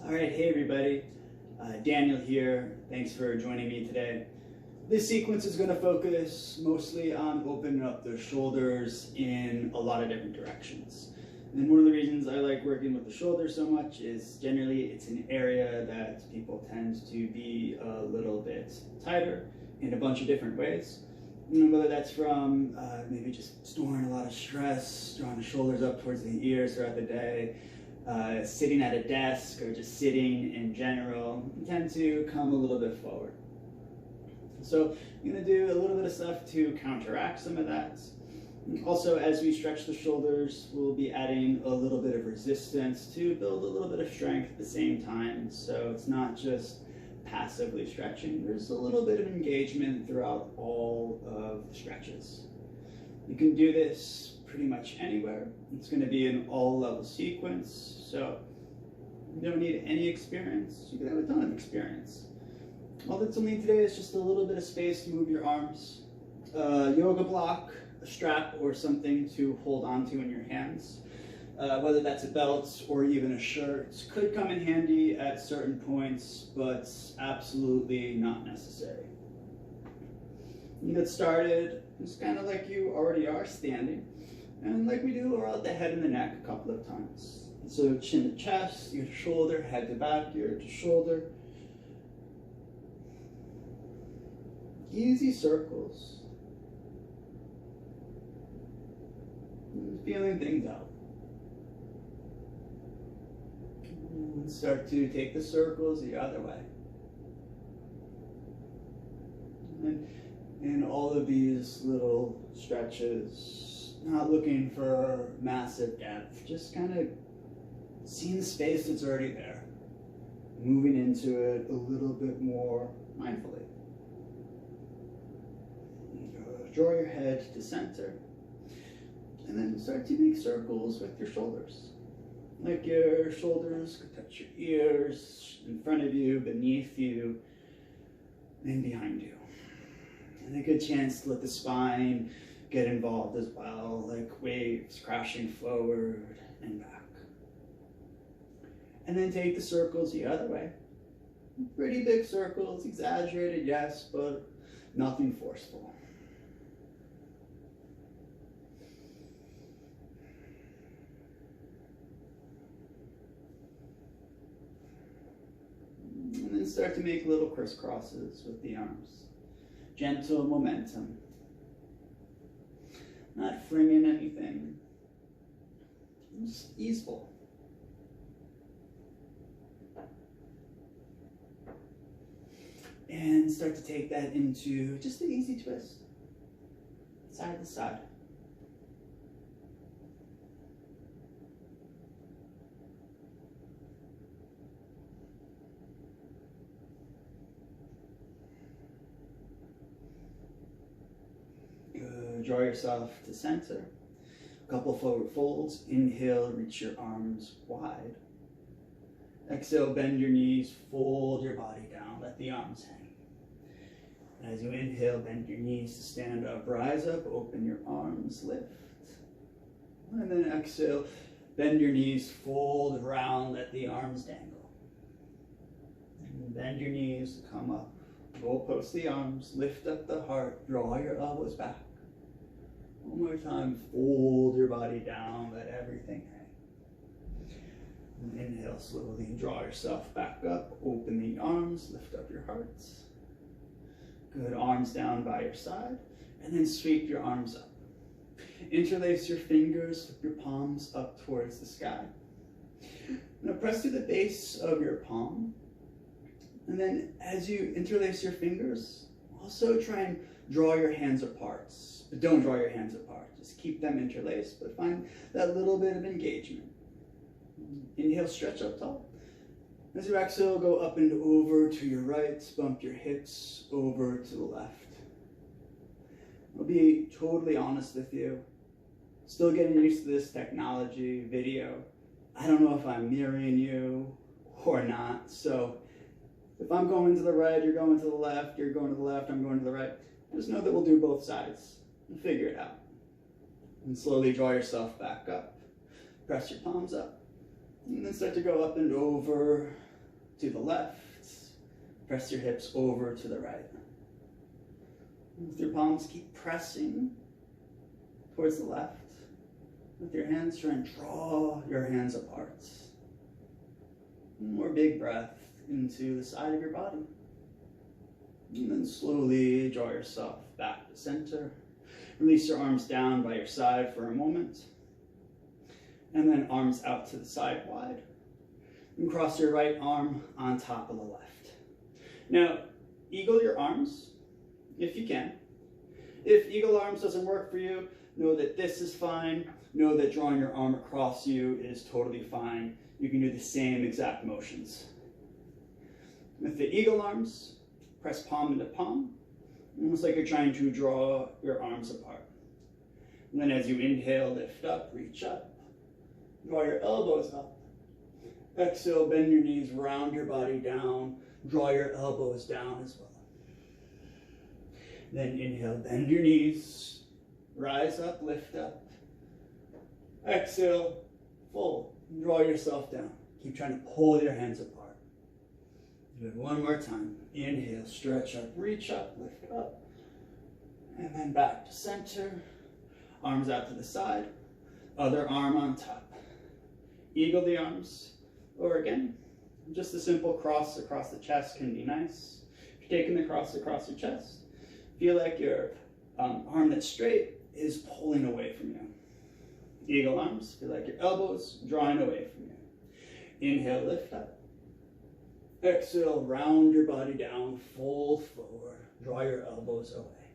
All right, hey everybody, Daniel here. Thanks for joining me today. This sequence is going to focus mostly on opening up the shoulders in a lot of different directions. And one of the reasons I like working with the shoulders so much is generally it's an area that people tend to be a little bit tighter in a bunch of different ways. Whether that's from maybe just storing a lot of stress, drawing the shoulders up towards the ears throughout the day, sitting at a desk, or just sitting in general, you tend to come a little bit forward. So I'm going to do a little bit of stuff to counteract some of that. Also, as we stretch the shoulders, we'll be adding a little bit of resistance to build a little bit of strength at the same time. So it's not just passively stretching. There's a little bit of engagement throughout all of the stretches. You can do this pretty much anywhere. It's going to be an all-level sequence, so you don't need any experience. You can have a ton of experience. All that you'll need today is just a little bit of space to move your arms, a yoga block, a strap, or something to hold onto in your hands. Whether that's a belt or even a shirt could come in handy at certain points, but absolutely not necessary. You get started just kind of like you already are standing, and like we do around the head and the neck a couple of times. So chin to chest, ear to shoulder, head to back, ear to shoulder. Easy circles. Feeling things out. And start to take the circles the other way. And in all of these little stretches, not looking for massive depth, just kind of seeing the space that's already there, moving into it a little bit more mindfully. Draw your head to center, and then start to make circles with your shoulders. Like your shoulders could touch your ears, in front of you, beneath you, and behind you. And a good chance to let the spine get involved as well, like waves crashing forward and back. And then take the circles the other way. Pretty big circles, exaggerated, yes, but nothing forceful. And then start to make little crisscrosses with the arms. Gentle momentum. Not flinging anything. Just easeful. And start to take that into just an easy twist. Side to side. Draw yourself to center. A couple forward folds. Inhale, reach your arms wide. Exhale, bend your knees, fold your body down, let the arms hang. As you inhale, bend your knees to stand up, rise up, open your arms, lift. And then exhale, bend your knees, fold around, let the arms dangle. And bend your knees, come up, roll post the arms, lift up the heart, draw your elbows back. One more time, fold your body down, let everything hang. And inhale slowly, draw yourself back up, open the arms, lift up your hearts. Good, arms down by your side, and then sweep your arms up. Interlace your fingers, flip your palms up towards the sky. Now press to the base of your palm, and then as you interlace your fingers, also try and draw your hands apart. But don't draw your hands apart. Just keep them interlaced, but find that little bit of engagement. Inhale, stretch up tall. As you exhale, go up and over to your right. Bump your hips over to the left. I'll be totally honest with you. Still getting used to this technology, video. I don't know if I'm mirroring you or not. So if I'm going to the right, you're going to the left, you're going to the left, I'm going to the right. Just know that we'll do both sides and figure it out. And slowly draw yourself back up. Press your palms up. And then start to go up and over to the left. Press your hips over to the right. With your palms, keep pressing towards the left. With your hands, try and draw your hands apart. One more big breath into the side of your body. And then slowly draw yourself back to center. Release your arms down by your side for a moment. And then arms out to the side wide. And cross your right arm on top of the left. Now, eagle your arms if you can. If eagle arms doesn't work for you, know that this is fine. Know that drawing your arm across you is totally fine. You can do the same exact motions. With the eagle arms, press palm into palm, almost like you're trying to draw your arms apart. And then as you inhale, lift up, reach up, draw your elbows up. Exhale, bend your knees, round your body down, draw your elbows down as well. Then inhale, bend your knees, rise up, lift up. Exhale, fold, draw yourself down. Keep trying to pull your hands apart. Do it one more time. Inhale, stretch up, reach up, lift up. And then back to center. Arms out to the side. Other arm on top. Eagle the arms. Or again, just a simple cross across the chest can be nice. If you're taking the cross across your chest, feel like your arm that's straight is pulling away from you. Eagle arms, feel like your elbows drawing away from you. Inhale, lift up. Exhale, round your body down, fold forward, draw your elbows away.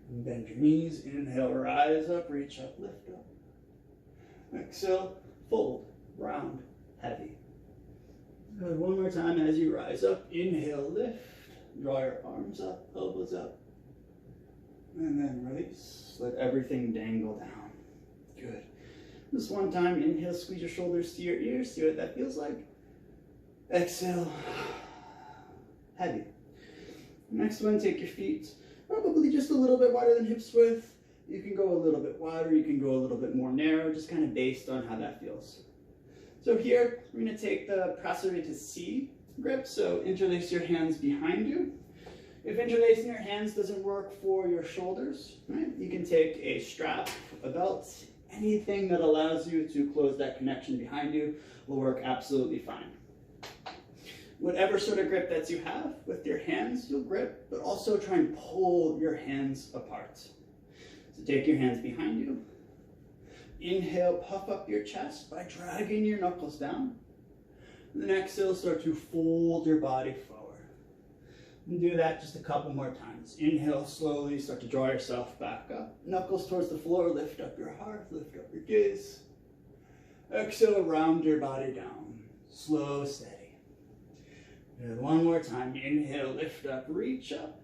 And bend your knees, inhale, rise up, reach up, lift up. Exhale, fold, round, heavy. Good, one more time as you rise up, inhale, lift, draw your arms up, elbows up. And then release, let everything dangle down. Good. Just one time, inhale, squeeze your shoulders to your ears, see what that feels like. Exhale, heavy. Next one, take your feet probably just a little bit wider than hip width. You can go a little bit wider, you can go a little bit more narrow, just kind of based on how that feels. So here, we're going to take the Prasarita to C grip, so interlace your hands behind you. If interlacing your hands doesn't work for your shoulders, right, you can take a strap, a belt, anything that allows you to close that connection behind you will work absolutely fine. Whatever sort of grip that you have with your hands, you'll grip, but also try and pull your hands apart. So take your hands behind you. Inhale, puff up your chest by dragging your knuckles down. And then exhale, start to fold your body forward. And do that just a couple more times. Inhale, slowly start to draw yourself back up. Knuckles towards the floor, lift up your heart, lift up your gaze. Exhale, round your body down. Slow, steady. Good. One more time. Inhale, lift up, reach up.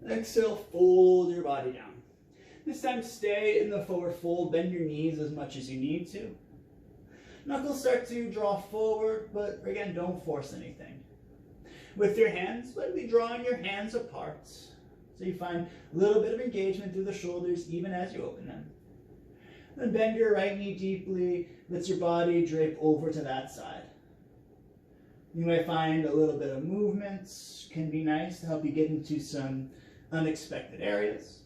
Exhale, fold your body down. This time, stay in the forward fold. Bend your knees as much as you need to. Knuckles start to draw forward, but again, don't force anything. With your hands, lightly drawing your hands apart. So you find a little bit of engagement through the shoulders even as you open them. Then bend your right knee deeply. Let your body drape over to that side. You might find a little bit of movement can be nice to help you get into some unexpected areas.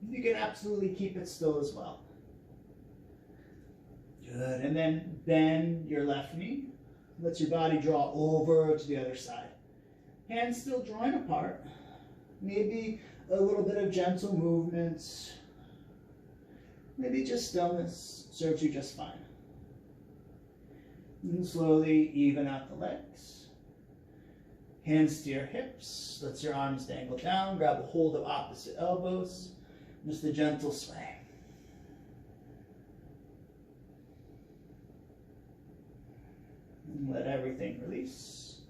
You can absolutely keep it still as well. Good, and then bend your left knee. Let your body draw over to the other side. Hands still drawing apart. Maybe a little bit of gentle movement. Maybe just stillness serves you just fine. And slowly even out the legs. Hands to your hips. Let your arms dangle down. Grab a hold of opposite elbows. Just a gentle sway. And let everything release.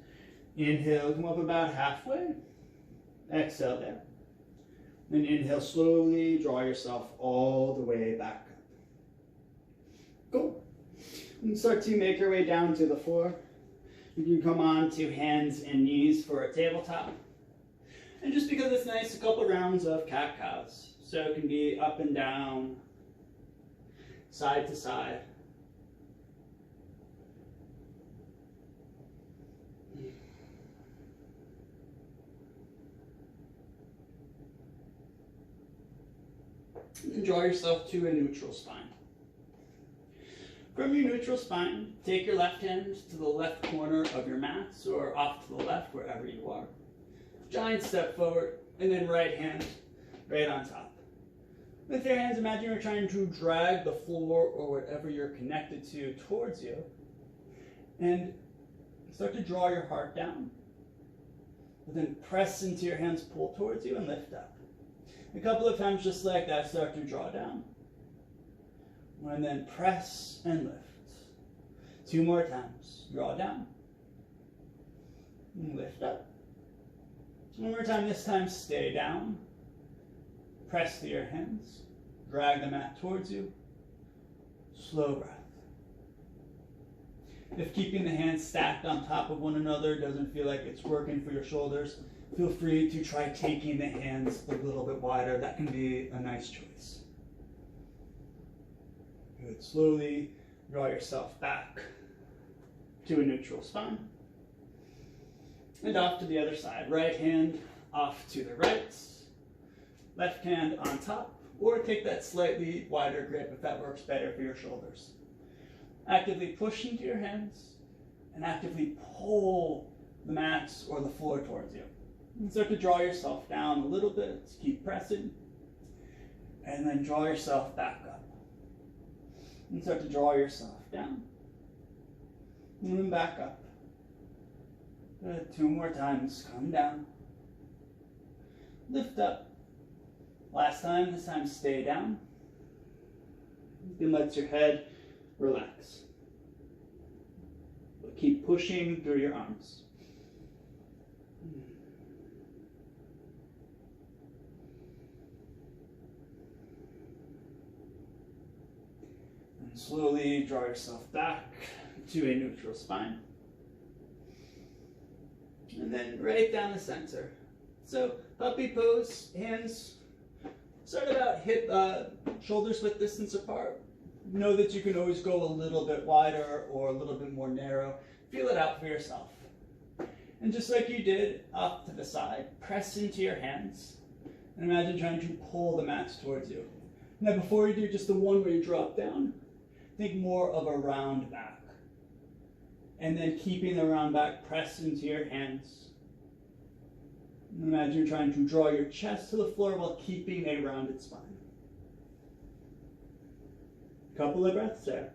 Inhale, come up about halfway. Exhale there. Then inhale, slowly draw yourself all the way back up. Cool. And start to make your way down to the floor. You can come on to hands and knees for a tabletop. And just because it's nice, a couple rounds of cat-cows. So it can be up and down, side to side. And draw yourself to a neutral spine. From your neutral spine, take your left hand to the left corner of your mat, or off to the left, wherever you are. Giant step forward, and then right hand right on top. With your hands, imagine you're trying to drag the floor or whatever you're connected to towards you, and start to draw your heart down. But then press into your hands, pull towards you, and lift up. A couple of times just like that, start to draw down. And then press and lift. 2 more times. Draw down. And lift up. 1 more time, this time stay down. Press through your hands. Drag the mat towards you. Slow breath. If keeping the hands stacked on top of one another doesn't feel like it's working for your shoulders, feel free to try taking the hands a little bit wider. That can be a nice choice. Good. Slowly draw yourself back to a neutral spine. And off to the other side. Right hand off to the right. Left hand on top. Or take that slightly wider grip if that works better for your shoulders. Actively push into your hands and actively pull the mats or the floor towards you. And start to draw yourself down a little bit. Keep pressing. And then draw yourself back up. And start to draw yourself down. And then back up. Good. 2 more times. Come down. Lift up. Last time. This time stay down. And let your head relax. But keep pushing through your arms. And slowly draw yourself back to a neutral spine. And then right down the center. So puppy pose, hands start about hip, shoulders width distance apart. Know that you can always go a little bit wider or a little bit more narrow. Feel it out for yourself. And just like you did off to the side, press into your hands. And imagine trying to pull the mats towards you. Now before you do just the one where you drop down, think more of a round back. And then keeping the round back, press into your hands. And imagine you're trying to draw your chest to the floor while keeping a rounded spine. Couple of breaths there.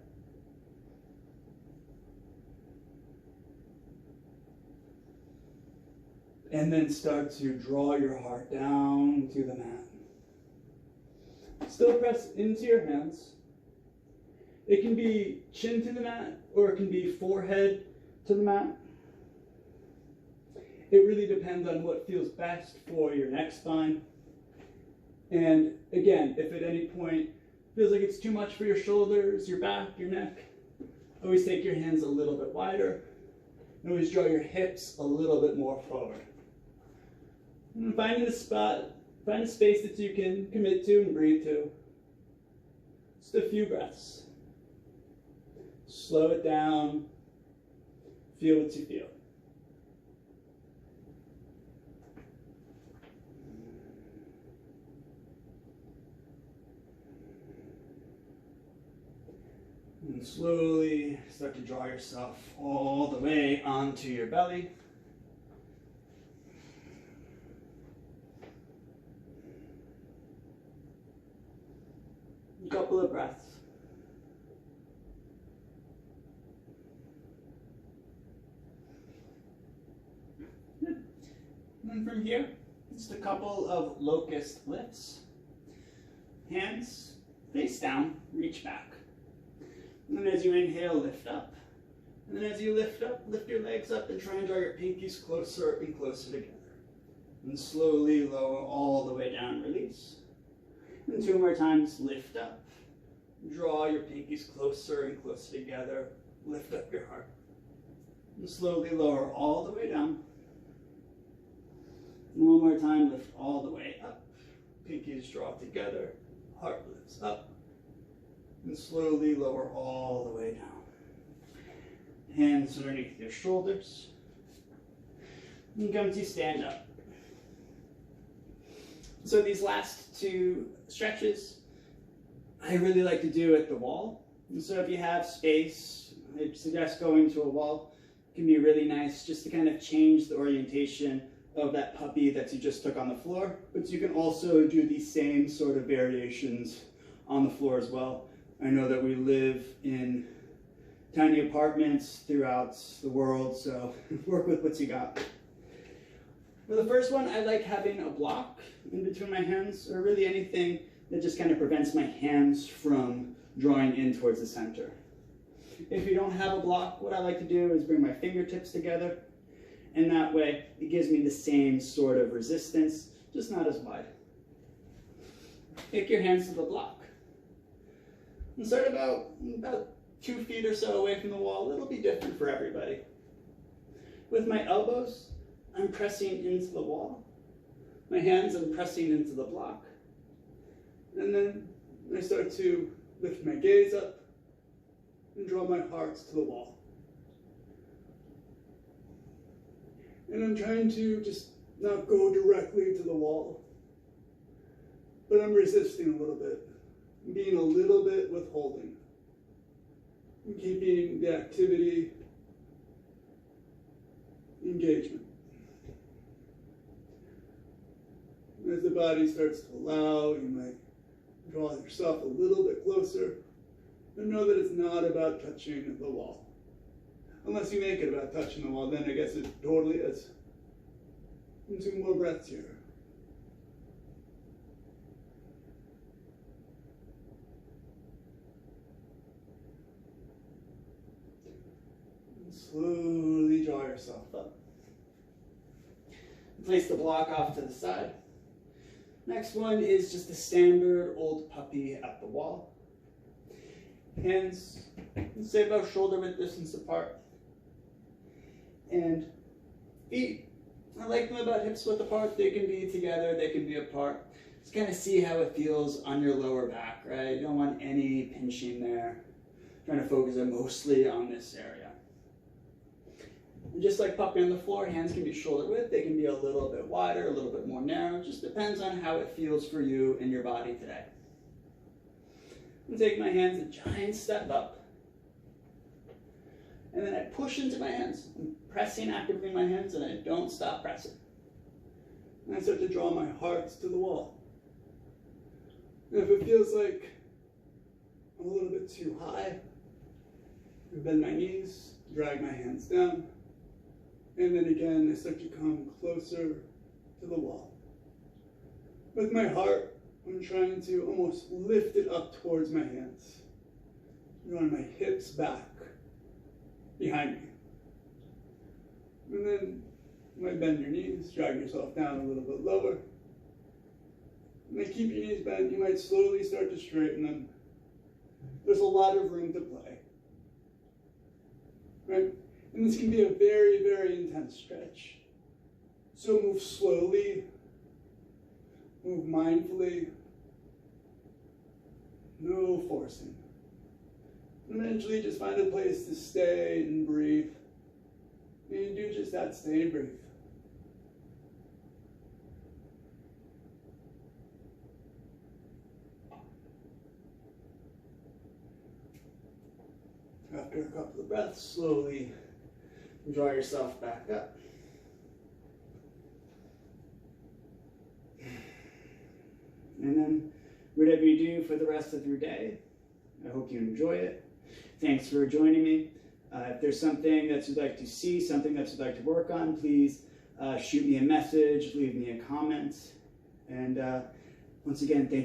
And then start to draw your heart down to the mat. Still press into your hands. It can be chin to the mat, or it can be forehead to the mat. It really depends on what feels best for your neck spine. And again, if at any point feels like it's too much for your shoulders, your back, your neck, always take your hands a little bit wider. And always draw your hips a little bit more forward. And finding a spot, find a space that you can commit to and breathe to. Just a few breaths. Slow it down. Feel what you feel. And slowly start to draw yourself all the way onto your belly. A couple of breaths. And from here, just a couple of locust lifts. Hands face down, reach back. And then as you inhale, lift up. And then as you lift up, lift your legs up and try and draw your pinkies closer and closer together. And slowly lower all the way down, release. And 2 more times, lift up. Draw your pinkies closer and closer together. Lift up your heart. And slowly lower all the way down. And 1 more time, lift all the way up. Pinkies draw together. Heart lifts up. And slowly lower all the way down. Hands underneath your shoulders. And come to stand up. So these last 2 stretches, I really like to do at the wall. And so if you have space, I suggest going to a wall. It can be really nice just to kind of change the orientation of that puppy that you just took on the floor. But you can also do these same sort of variations on the floor as well. I know that we live in tiny apartments throughout the world, so work with what you got. For the first one, I like having a block in between my hands, or really anything that just kind of prevents my hands from drawing in towards the center. If you don't have a block, what I like to do is bring my fingertips together, and that way it gives me the same sort of resistance, just not as wide. Take your hands to the block. And start about 2 feet or so away from the wall. It'll be different for everybody. With my elbows, I'm pressing into the wall. My hands, I'm pressing into the block. And then I start to lift my gaze up and draw my heart to the wall. And I'm trying to just not go directly to the wall, but I'm resisting a little bit, being a little bit withholding, and keeping the activity engagement. As the body starts to allow, you might draw yourself a little bit closer, and know that it's not about touching the wall. Unless you make it about touching the wall, then I guess it totally is. And 2 more breaths here. And slowly draw yourself up. Place the block off to the side. Next one is just a standard old puppy at the wall. Hands, let's say about shoulder width distance apart. And feet, I like them about hips width apart. They can be together, they can be apart. Just kind of see how it feels on your lower back, right? You don't want any pinching there. Trying to focus it mostly on this area. And just like puppy on the floor, hands can be shoulder width. They can be a little bit wider, a little bit more narrow. Just depends on how it feels for you and your body today. I'm taking my hands a giant step up. And then I push into my hands. I'm pressing actively my hands, and I don't stop pressing. And I start to draw my heart to the wall. And if it feels like I'm a little bit too high, I bend my knees, drag my hands down, and then again I start to come closer to the wall. With my heart, I'm trying to almost lift it up towards my hands, drawing my hips back behind me. And then you might bend your knees, drag yourself down a little bit lower. And then keep your knees bent. You might slowly start to straighten them. There's a lot of room to play. Right? And this can be a very, very intense stretch. So move slowly, move mindfully, no forcing. And eventually just find a place to stay and breathe. And you do just that, stay and breathe. After a couple of breaths, slowly draw yourself back up. And then whatever you do for the rest of your day, I hope you enjoy it. Thanks for joining me. If there's something that you'd like to see, something that you'd like to work on, please shoot me a message, leave me a comment. And once again, thank you.